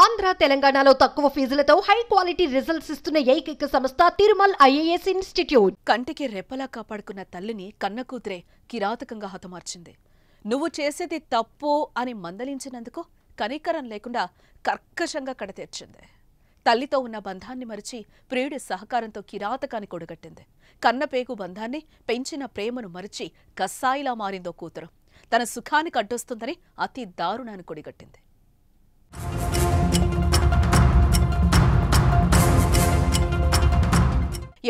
ఆంధ్ర తెలంగాణలో తక్కువ ఫీజులతో high quality results ఇస్తున్న ఏకైక సంస్థ తిరుమల్ ఐఏఎస్ ఇన్స్టిట్యూట్. కంటికి రెప్పలా కాపాడుకున్న తల్లిని కన్న కూతురే కిరాతకంగా హతమార్చింది. నువ్వు చేసేది తప్పు అని మందలించినందుకు కనికరం లేకుండా కర్కశంగా కడతీర్చింది. తల్లితో ఉన్న బంధాన్ని మరిచి ప్రియుడి సహకారంతో కిరాతకాన్ని కొడగట్టింది. కన్నపేగు బంధాన్ని పెంచిన ప్రేమను మరిచి కస్సాయిలా మారిందో కూతురు. తన సుఖానికి అడ్డొస్తుందని అతి దారుణాన్ని కొడిగట్టింది.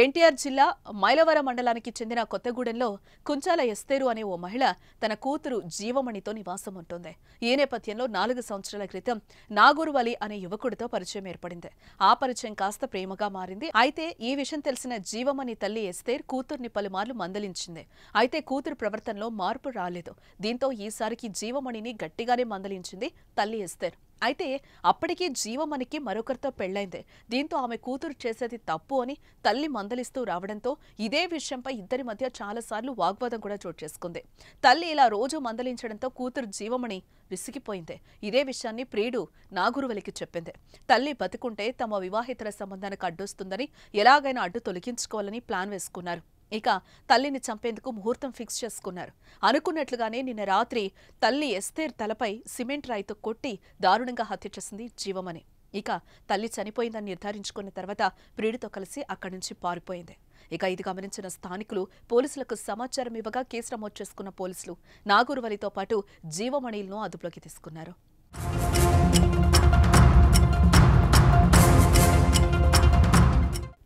ఎన్టీఆర్ జిల్లా మైలవరం మండలానికి చెందిన కొత్తగూడెంలో కుంచాల ఎస్తేరు అనే ఓ మహిళ తన కూతురు జీవమణితో నివాసం ఉంటుంది. ఈ నేపథ్యంలో 4 సంవత్సరాల క్రితం నాగూరువలి అనే యువకుడితో పరిచయం ఏర్పడింది. ఆ పరిచయం కాస్త ప్రేమగా మారింది. అయితే ఈ విషయం తెలిసిన జీవమణి తల్లి ఎస్తేర్ కూతుర్ని పలుమార్లు మందలించింది. అయితే కూతురు ప్రవర్తనలో మార్పు రాలేదు. దీంతో ఈసారికి జీవమణిని గట్టిగానే మందలించింది తల్లి ఎస్తేర్. అయితే అప్పటికీ జీవమణికి మరొకరితో పెళ్లైంది. దీంతో ఆమె కూతురు చేసేది తప్పు అని తల్లి మందలిస్తూ రావడంతో ఇదే విషయంపై ఇద్దరి మధ్య చాలాసార్లు వాగ్వాదం కూడా చోటు చేసుకుంది. తల్లి ఇలా రోజు మందలించడంతో కూతురు జీవమణి విసిగిపోయింది. ఇదే విషయాన్ని ప్రియుడు నాగూరువలికి చెప్పింది. తల్లి బతుకుంటే తమ వివాహేతర సంబంధానికి అడ్డొస్తుందని ఎలాగైనా అడ్డు తొలగించుకోవాలని ప్లాన్ వేసుకున్నారు. ఇక తల్లిని చంపేందుకు ముహూర్తం ఫిక్స్ చేసుకున్నారు. అనుకున్నట్లుగానే నిన్న రాత్రి తల్లి ఎస్తేర్ తలపై సిమెంట్ రాయితో కొట్టి దారుణంగా హత్య చేసింది జీవమణి. ఇక తల్లి చనిపోయిందని నిర్ధారించుకున్న తర్వాత ప్రియుడితో కలిసి అక్కడి నుంచి పారిపోయింది. ఇక ఇది గమనించిన స్థానికులు పోలీసులకు సమాచారం ఇవ్వగా కేసు నమోదు చేసుకున్న పోలీసులు నాగూరువలితో పాటు జీవమణిలను అదుపులోకి తీసుకున్నారు.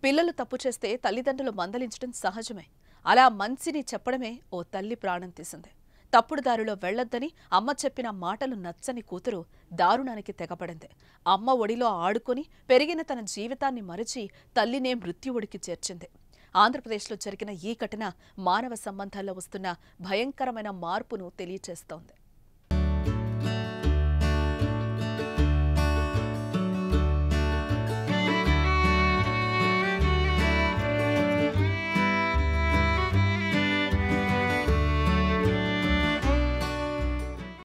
పిల్లలు తప్పు చేస్తే తల్లిదండ్రులు మందలించడం సహజమే. అలా మంచిని చెప్పడమే ఓ తల్లి ప్రాణం తీసింది. తప్పుడు దారిలో వెళ్లొద్దని అమ్మ చెప్పిన మాటలు నచ్చని కూతురు దారుణానికి తెగపడింది. అమ్మ ఒడిలో ఆడుకొని పెరిగిన తన జీవితాన్ని మరచి తల్లినే మృత్యువుడికి చేర్చింది. ఆంధ్రప్రదేశ్లో జరిగిన ఈ ఘటన మానవ సంబంధాల్లో వస్తున్న భయంకరమైన మార్పును తెలియచేస్తోంది.